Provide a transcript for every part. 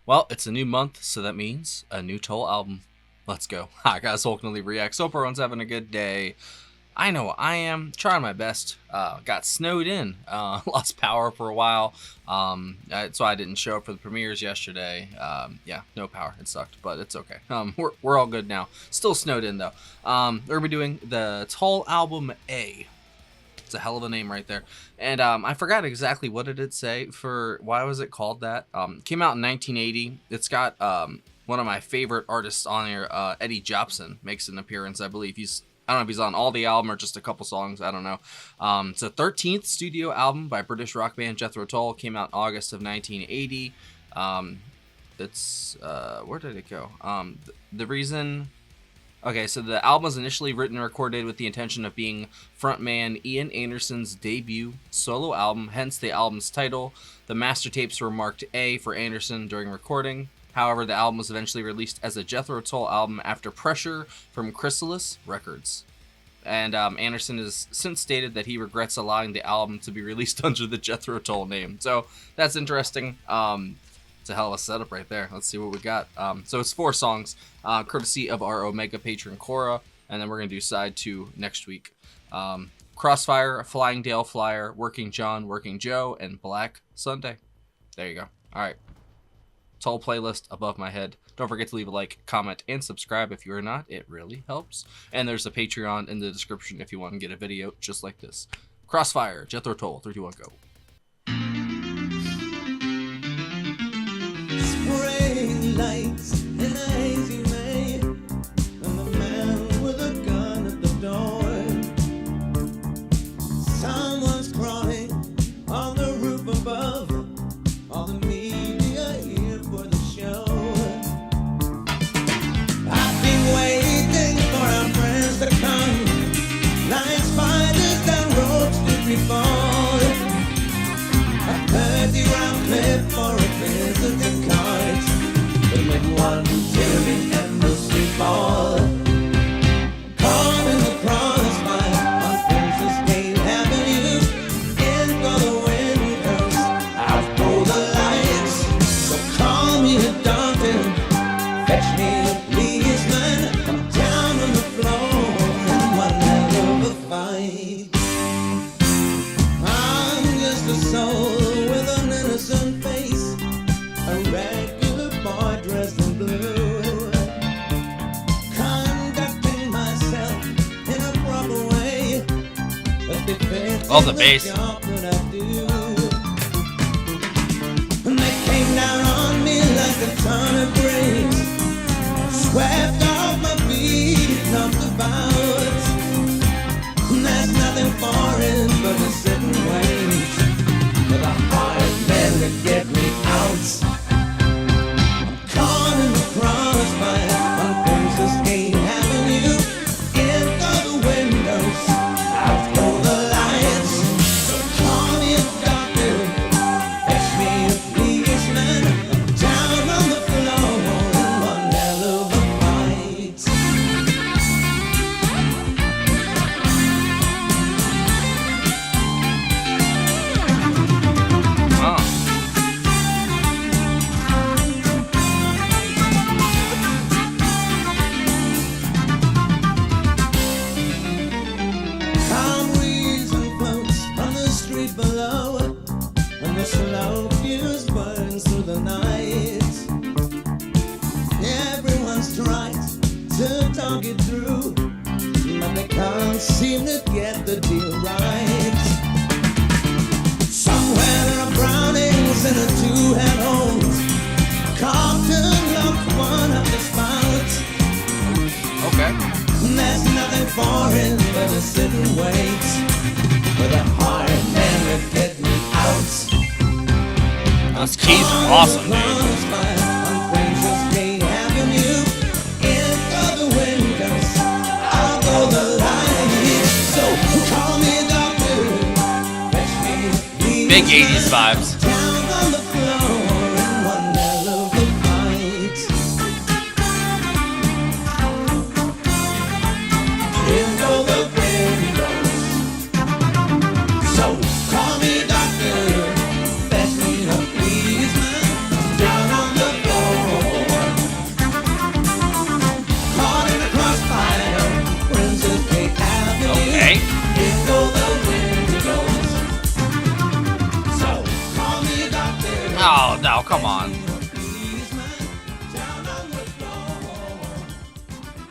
Well, it's a new month, so that means a new Tull album. Let's go. Hi guys, welcome to Leave Reacts. Hope everyone's having a good day. I know I am, trying my best. Got snowed in, lost power for a while, so I didn't show up for the premieres yesterday. Yeah, no power, it sucked, but it's okay. We're all good now. Still snowed in though. We're gonna be doing the Tull album A. It's a hell of a name right there. And I forgot exactly what it did say for why was it called that. Came out in 1980. It's got one of my favorite artists on here, Eddie Jobson, makes an appearance. I believe I don't know if he's on all the album or just a couple songs. I don't know. It's a 13th studio album by British rock band Jethro Tull. Came out August of 1980. Where did it go? The reason. Okay, so the album was initially written and recorded with the intention of being frontman Ian Anderson's debut solo album, hence the album's title. The master tapes were marked A for Anderson during recording. However, the album was eventually released as a Jethro Tull album after pressure from Chrysalis Records. And Anderson has since stated that he regrets allowing the album to be released under the Jethro Tull name. So that's interesting. It's a hell of a setup right there. Let's see what we got. So it's 4 songs, courtesy of our Omega patron Cora, and then we're going to do side 2 next week. Crossfire, Flyingdale Flyer, Working John, Working Joe, and Black Sunday. There you go. All right. Tull playlist above my head. Don't forget to leave a like, comment, and subscribe if you are not. It really helps. And there's a Patreon in the description if you want to get a video just like this. Crossfire, Jethro Tull, 3, 2, 1, go. Spring lights in a hazy May, and the man with a gun at the door. Someone's crying on the roof above. All the media here for the show. I've been waiting for our friends to come. Lion spiders down roads to be born. A 30-round clip for a visiting cards. But with one tearing endlessly fall. Caught in the crossfire on Princess Gate Avenue. In go the windows, out go the lights. So call me a doctor, fetch me a policeman. I'm down on the floor in one hell of a fight. I'm just a soul with an innocent face, a regular boy dressed in blue, conducting myself in a proper way, but defense Oh, the bass. job that I do. And they came down on me like a ton of bricks, swept off my feet, knocked about. There's nothing foreign but to sit and wait for the hard man to get me out. I'm caught in the crossfire on Princess Gate Avenue. In go the windows, out go the lights. So call me a doctor, fetch me a policeman. I'm down on the floor in one hell of a fight. Calm breeze and floats from the street below, and the slow fuse burns through the night. Everyone's trying to talk it through, but they can't seem to get the deal right. Somewhere there are brownings in a 2-head hold. Carlton locked one up the spout. Okay. There's nothing for it but to sit and wait for the hard man to get me out. Those keys are awesome, dude. Crossfire on Princess Gate Avenue. In go the windows, out go the lights. So call me a doctor, fetch me a policeman. Big 80s vibes. Down on the floor in one hell of a fight. In go the windows. So call me a doctor, fetch me a policeman. Down on the floor.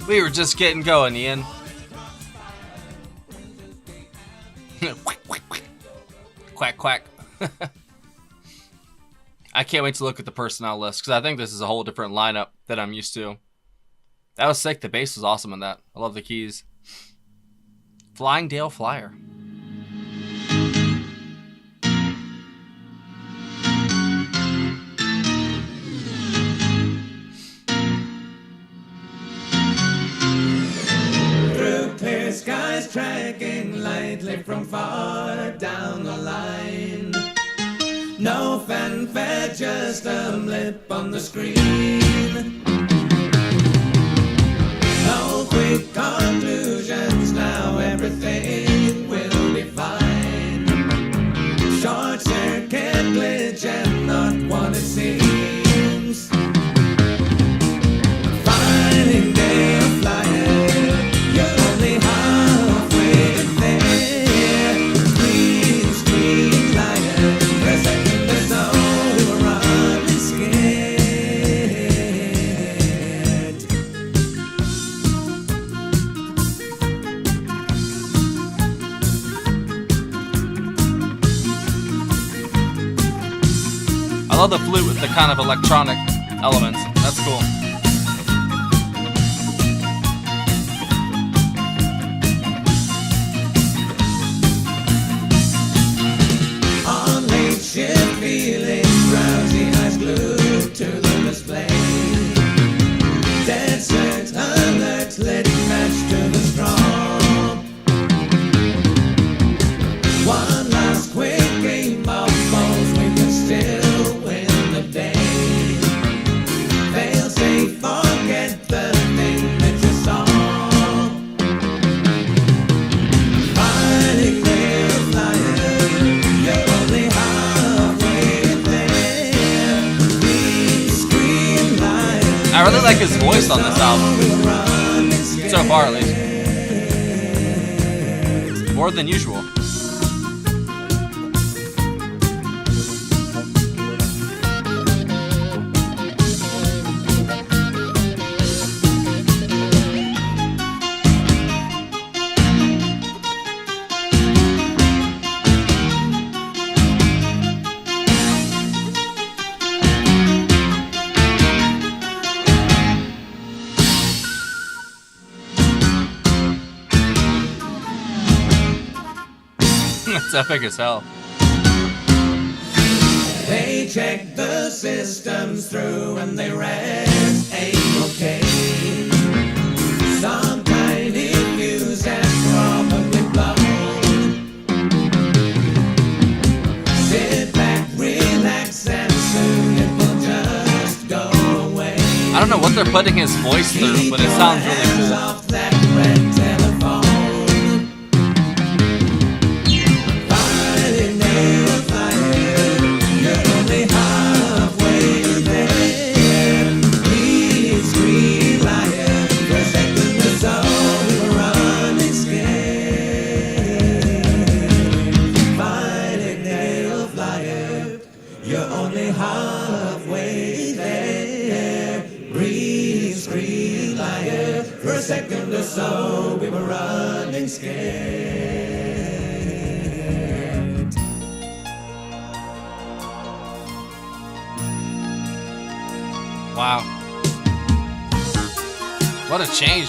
We were just getting going, Ian. Quack, quack. I can't wait to look at the personnel list, because I think this is a whole different lineup that I'm used to. That was sick. The bass was awesome in that. I love the keys. Flyingdale Flyer. Through clear skies, tracking lightly from far down the line. No fanfare, just a blip on the screen. No quick conclusions, now everything will be fine. Short circuit glitch and not what it seems. Flyingdale Flyer, you're only halfway there. Green screen liar, for a second or so we were running scared. I love the flute with the kind of electronic elements. That's cool. On late shift, feeling drowsy, eyes glued to the display. Dead set alert, letting match to the strong. One last quick game of balls, we can still win the day. Fail safe, forget the thing that you saw. Flyingdale Flyer, you're only halfway there. Green screen liar, I really like his voice on this album. So far, at least. More than usual. It's epic as hell. They check the systems through and they rest ain't okay. Some tiny fuse has probably blown. Sit back, relax, and soon it will just go away. I don't know what they're putting his voice through, but it sounds really Hands cool. off that red telephone. Flyingdale Flyer, you're only halfway there. Green screen liar, for a second or so we were running scared. Flyingdale Flyer, you're only halfway there. Green screen liar, for a second or so we were running scared. Wow. What a change.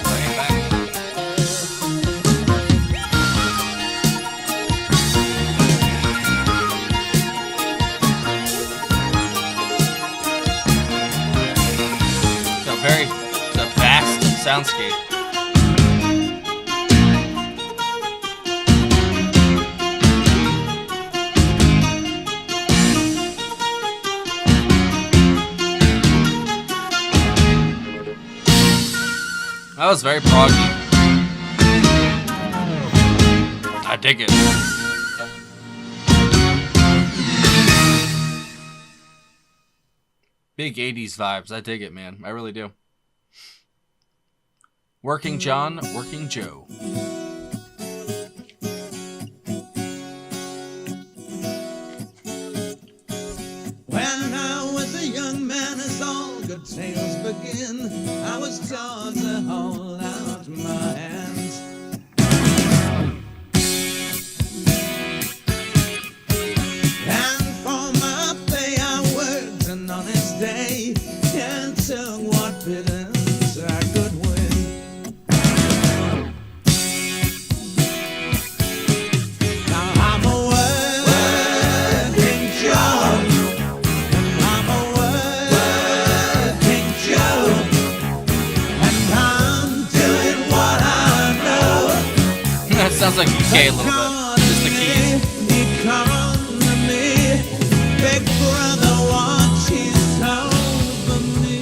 Bring it back. It's a vast soundscape. That was very proggy. I dig it. Big 80s vibes. I dig it, man. I really do. Working John, Working Joe. good tales begin, I was taught to hold out my hands. And for my pay I worked an honest day, and took what pittance I could win. Now I'm a working Joe, I'm a working Joe, and I'm doing what I know. That sounds like UK a little bit. Just the keys. Economy, Big Brother watches over me.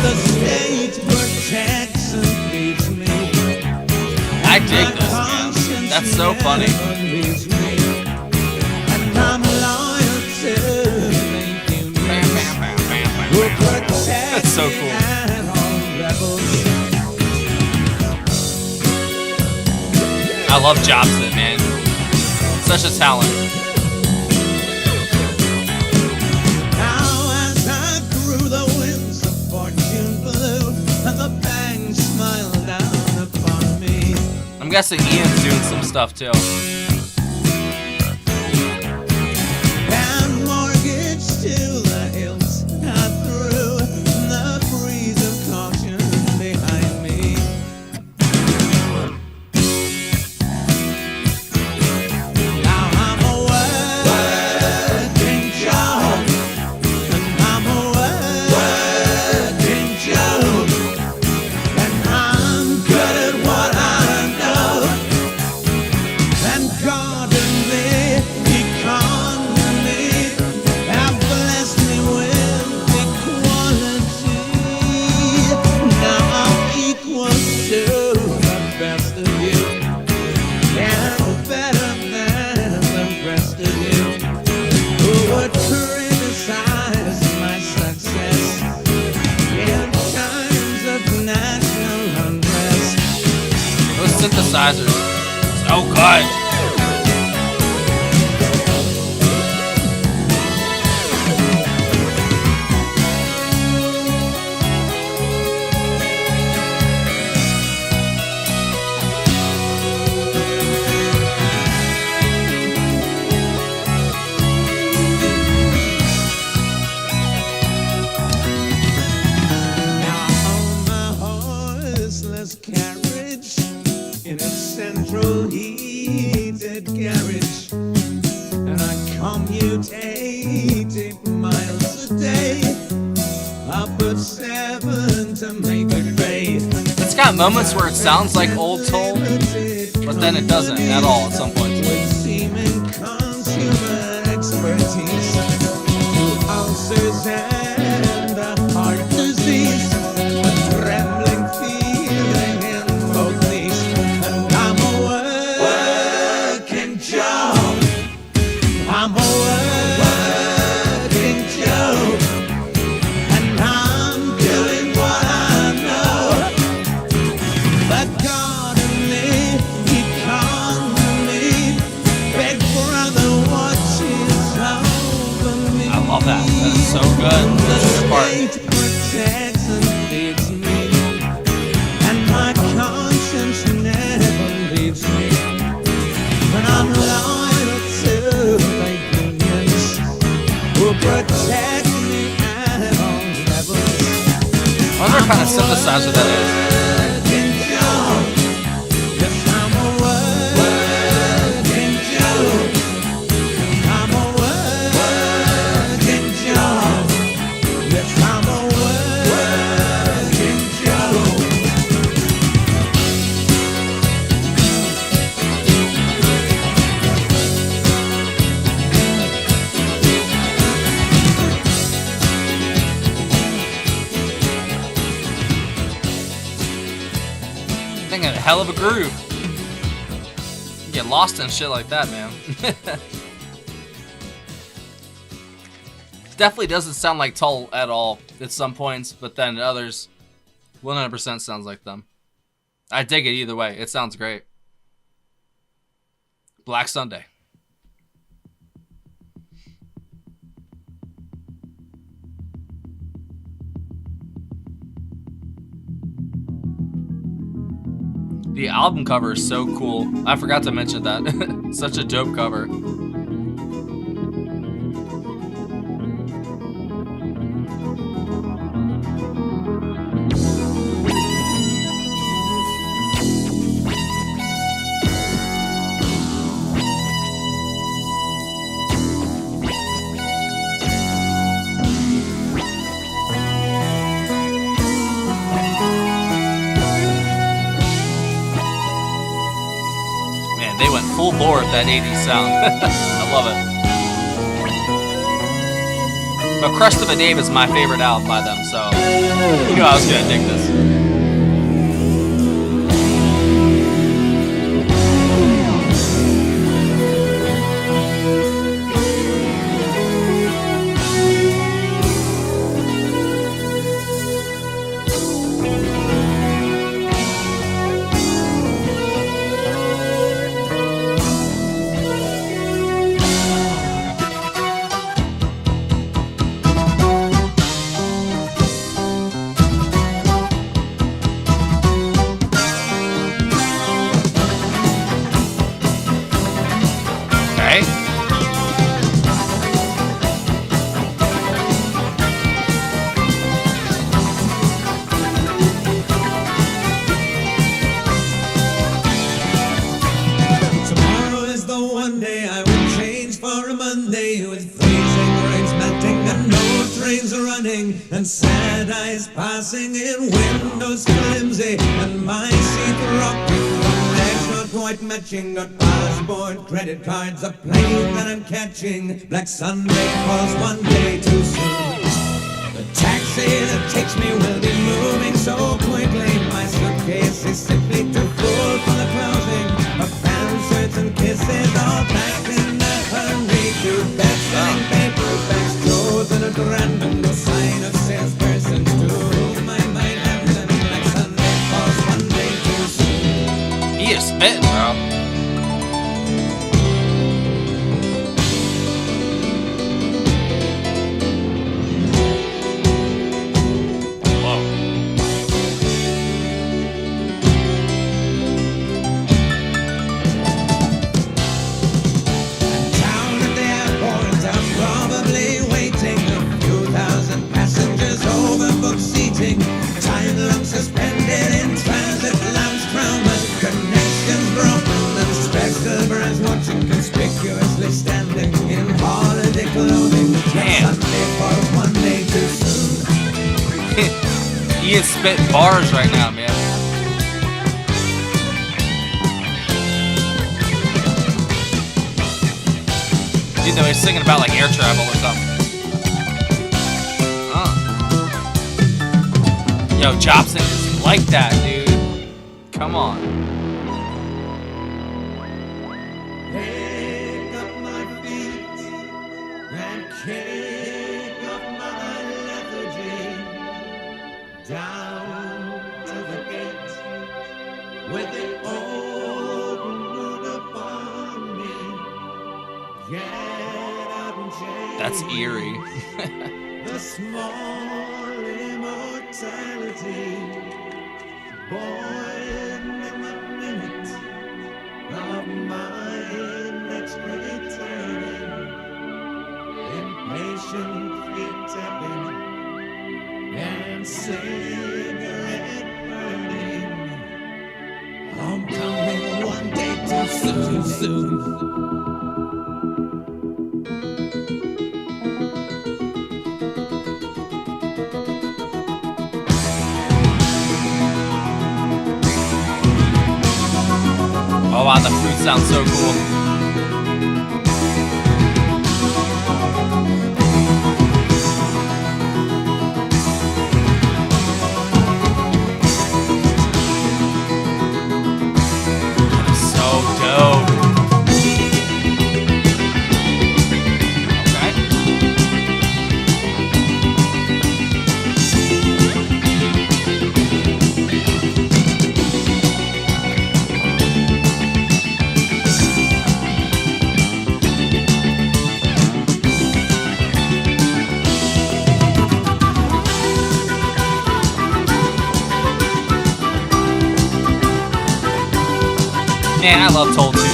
The state protects and feeds me. I dig this, man. That's so funny. And I'm loyal to the unions who protect That's so cool. me and all rebels. I love Jobson, man. Such a talent. Now as I grew, the winds of fortune blew, and the bangs smiled down upon me. I'm guessing Ian's doing some stuff too. And mortgage to the hills, I threw the breeze of caution behind me. Now I'm a working Joe, and I'm a working Joe, and I'm good at what I know. And God and the economy have blessed me with equality. Now I'm equal to the best of you, and better than the rest of you who would criticize my success in times of national unrest. Those synthesizers. So good. Now on my horseless carriage, in its central heated garage, and I commute 80 miles a day, I put 7 to make it pay. It's got moments where it sounds like old Tull, but then it doesn't at all at some point. With seeming consumer expertise, 2 ulcers and a heart disease, a trembling feeling in both knees, and I'm a working Joe. I'm a working Joe, and I'm doing what I know. But God and the economy, Big Brother watches over me. I love that. That is so good. That's the part. State protects and feeds me, and my conscience never leaves me. When I'm loyal to the unions who protect me and all rebels. I wonder what kind of synthesizer that is. Working Joe. Yes, I'm a working Joe. I'm a working Joe. Yes, I'm a working Joe. Thing had a hell of a groove. You get lost in shit like that, man. Definitely doesn't sound like Tull at all at some points, but then at others, 100% sounds like them. I dig it either way. It sounds great. Black Sunday. The album cover is so cool. I forgot to mention that. Such a dope cover. They went full bore with that 80s sound. I love it. But Crust of a Dave is my favorite album by them, so you knew I was gonna dig this. And sad eyes passing in windows flimsy, and my seat rocking, legs not quite matching. Got passport, credit cards, a plane that I'm catching. Black Sunday falls one day too soon. The taxi that takes me will be moving so quickly. My suitcase is simply too full for the closing. A pants, shirts and kisses all packed in a hurry. Two best-selling paperbacks chosen at random. No sign of salespersons to whom I might have them. Like Sunday falls one day too soon. He is spitting, bro. Time long suspended in transit lounge trauma. Connections broken and spectral brass watching, conspicuously standing in holiday clothing. Sunday for one day too soon. He is spitting bars right now, man. You know, he's singing about like air travel or something. Yo, JOBSON is like that, dude. Come on. Pick up my feet and kick up my lethargy down to the gate with the old moon upon me. Get out and change. That's eerie. The small immortality born in the minute of my next returning, impatient feet tapping and cigarette burning. I'm coming one day too soon. Oh wow, the flute sounds so cool. That is so dope. Man, I love Toll Tuesday.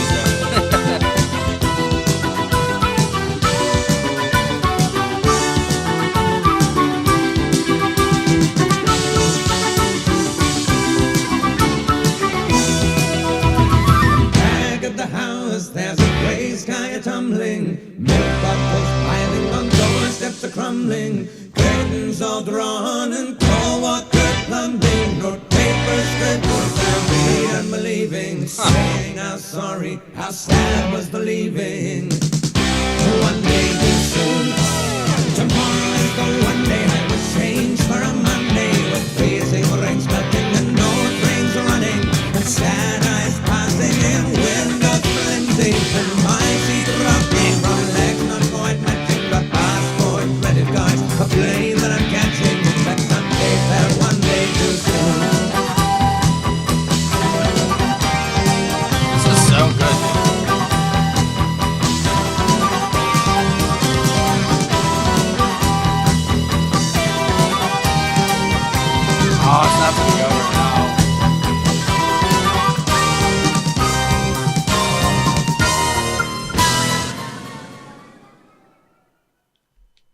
Back at the house, there's a gray sky tumbling, milk bottles piling on doorsteps are crumbling, curtains all drawn and cold water plumbing, no paper scribbles and read unbelieving, saying how sorry, how sad was the leaving. One day too soon, tomorrow is the one day I would change for a Monday, with freezing rain melting and no trains running, and sad eyes passing in windows flimsy, and my seat rocking from legs not quite matching the passport, credit cards, a plane that I'm catching, but Sunday fell one day too soon. This is so good, dude. Oh, it's not gonna go right now.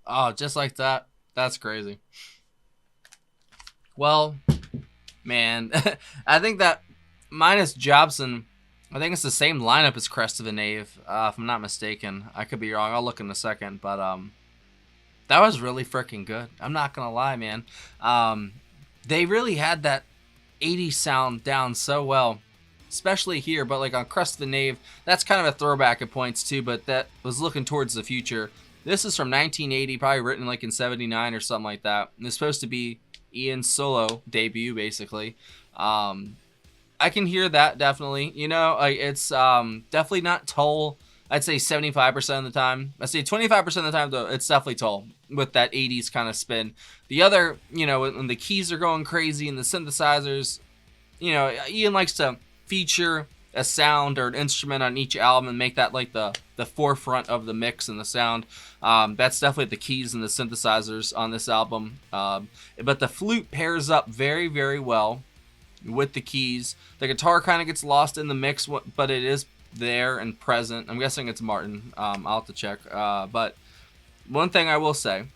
Oh, just like that. That's crazy. Well, man, I think that minus Jobson, I think it's the same lineup as Crest of the Knave, if I'm not mistaken. I could be wrong. I'll look in a second, but that was really freaking good. I'm not gonna lie, man. They really had that 80s sound down so well, especially here. But like on Crest of the Knave, that's kind of a throwback at points too, but that was looking towards the future. This is from 1980, probably written like in 79 or something like that. And it's supposed to be Ian's solo debut, basically. I can hear that, definitely. You know, like it's definitely not Tull. I'd say 75% of the time. I'd say 25% of the time, though, it's definitely Tull with that 80s kind of spin. The other, you know, when the keys are going crazy and the synthesizers, you know, Ian likes to feature a sound or an instrument on each album and make that like the forefront of the mix and the sound. That's definitely the keys and the synthesizers on this album. But the flute pairs up very, very well with the keys. The guitar kind of gets lost in the mix, but it is there and present. I'm guessing it's Martin. I'll have to check. But one thing I will say,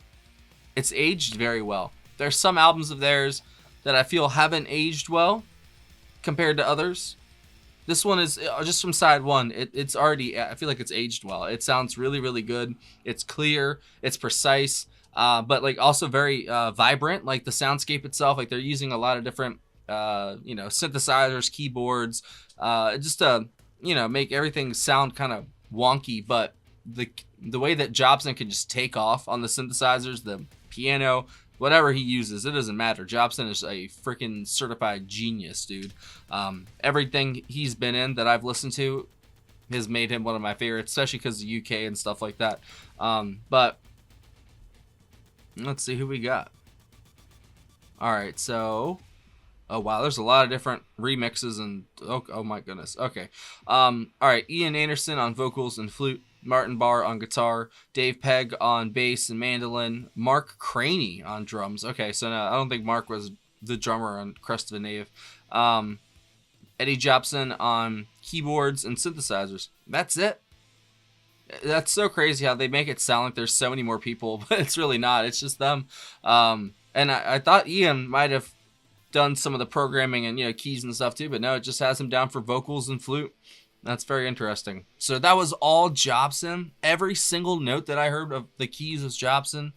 it's aged very well. There's some albums of theirs that I feel haven't aged well compared to others. This one is just from side one. It's already, I feel like it's aged well. It sounds really, really good. It's clear. It's precise. But like also very vibrant. Like the soundscape itself, like they're using a lot of different, you know, synthesizers, keyboards, just to, you know, make everything sound kind of wonky. But the way that Jobson can just take off on the synthesizers, the piano, whatever he uses, it doesn't matter. Jobson is a freaking certified genius, dude. Everything he's been in that I've listened to has made him one of my favorites, especially because of the UK and stuff like that. But let's see who we got. All right, so oh wow, there's a lot of different remixes and oh my goodness. Okay, all right, Ian Anderson on vocals and flute, Martin Barr on guitar, Dave Pegg on bass and mandolin, Mark Craney on drums. Okay, so no, I don't think Mark was the drummer on Crest of the Knave. Eddie Jobson on keyboards and synthesizers. That's it. That's so crazy how they make it sound like there's so many more people, but it's really not. It's just them. And I thought Ian might have done some of the programming and, you know, keys and stuff too, but no, it just has him down for vocals and flute. That's very interesting. So that was all Jobson. Every single note that I heard of the keys was Jobson.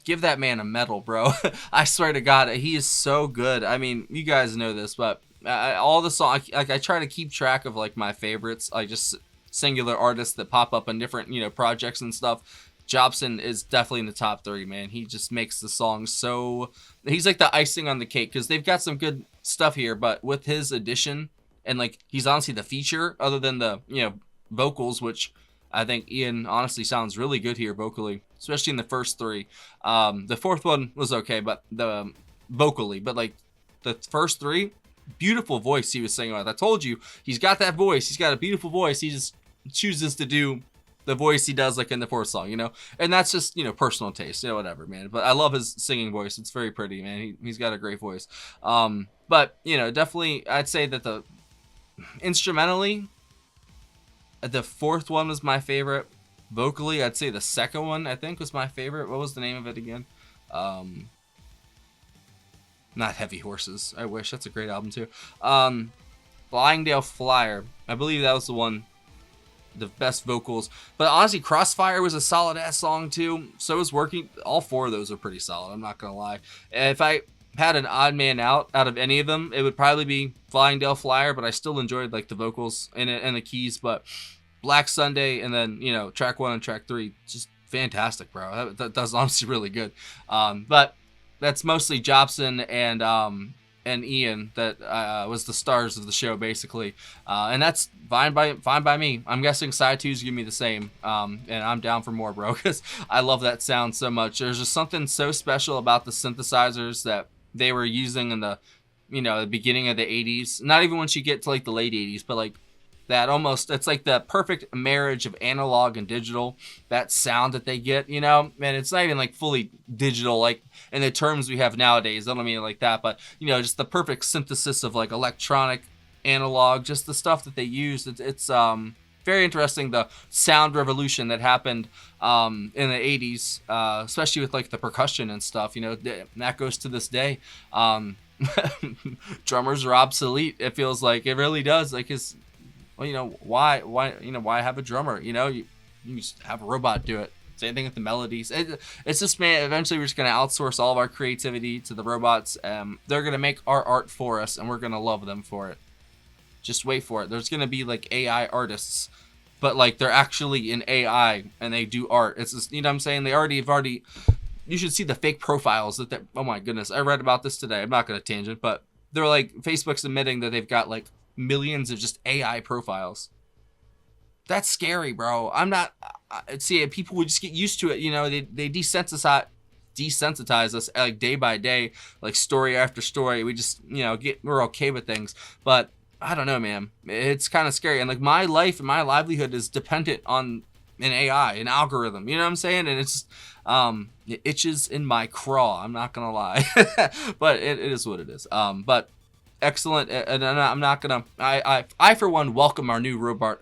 Give that man a medal, bro. I swear to God, he is so good. I mean, you guys know this, but all the songs, I try to keep track of like my favorites, like just singular artists that pop up on different, you know, projects and stuff. Jobson is definitely in the top 3, man. He just makes the songs so... He's like the icing on the cake, because they've got some good stuff here, but with his addition, and like he's honestly the feature, other than the, you know, vocals, which I think Ian honestly sounds really good here vocally, especially in the first 3. The fourth one was okay, but the vocally, but like the first 3, beautiful voice he was singing with. I told you, he's got that voice. He's got a beautiful voice. He just chooses to do the voice he does like in the 4th song, you know, and that's just, you know, personal taste, you know, whatever, man. But I love his singing voice. It's very pretty, man. He's got a great voice. But, you know, definitely I'd say that instrumentally, the fourth one was my favorite. Vocally, I'd say the second one, I think, was my favorite. What was the name of it again? Not Heavy Horses. I wish. That's a great album, too. Flyingdale Flyer. I believe that was the one. The best vocals. But honestly, Crossfire was a solid-ass song, too. So was Working. All four of those are pretty solid. I'm not going to lie. If I had an odd man out of any of them, it would probably be Flyingdale Flyer, but I still enjoyed like the vocals in it and the keys. But Black Sunday and then, you know, track 1 and track 3, just fantastic, bro. That's honestly really good. But that's mostly Jobson and Ian that was the stars of the show, basically. And that's fine by me. I'm guessing side 2's give me the same. And I'm down for more, bro, because I love that sound so much. There's just something so special about the synthesizers that they were using in the, you know, the beginning of the 80s. Not even once you get to like the late 80s, but like that almost, it's like the perfect marriage of analog and digital, that sound that they get, you know, and it's not even like fully digital, like in the terms we have nowadays. I don't mean it like that, but you know, just the perfect synthesis of like electronic, analog, just the stuff that they use. It's very interesting, the sound revolution that happened in the 80s, especially with like the percussion and stuff, you know, that goes to this day. Drummers are obsolete, it feels like. It really does. Like, it's, well, you know, why have a drummer? You know, you just have a robot do it. Same thing with the melodies. It's just, man, eventually we're just going to outsource all of our creativity to the robots. They're going to make our art for us, and we're going to love them for it. Just wait for it. There's going to be, like, AI artists, but, like, they're actually in AI, and they do art. It's just, you know what I'm saying? They already, you should see the fake profiles that, oh my goodness, I read about this today. I'm not going to tangent, but they're, like, Facebook's admitting that they've got, like, millions of just AI profiles. That's scary, bro. I'm not, see, people would just get used to it, you know. They desensitize us like day by day, like story after story. We just, you know, we're okay with things, but I don't know, man. It's kind of scary, and like my life and my livelihood is dependent on an AI, an algorithm. You know what I'm saying? And it's it itches in my craw. I'm not gonna lie, but it is what it is. But excellent, and I'm not gonna. I for one welcome our new robot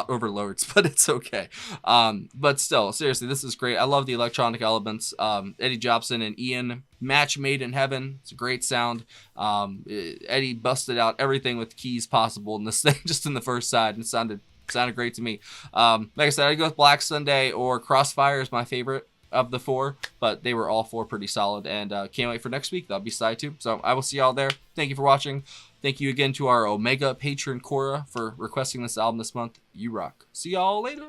overlords, but it's okay. But still, seriously, this is great. I love the electronic elements. Eddie Jobson and Ian, match made in heaven. It's a great sound. Eddie busted out everything with keys possible in this thing, just in the first side, and it sounded great to me. Like I said, I'd go with Black Sunday or Crossfire is my favorite of the four, but they were all four pretty solid, and can't wait for next week. That'll be side 2. So I will see y'all there. Thank you for watching. Thank you again to our Omega patron Cora for requesting this album this month. You rock. See y'all later.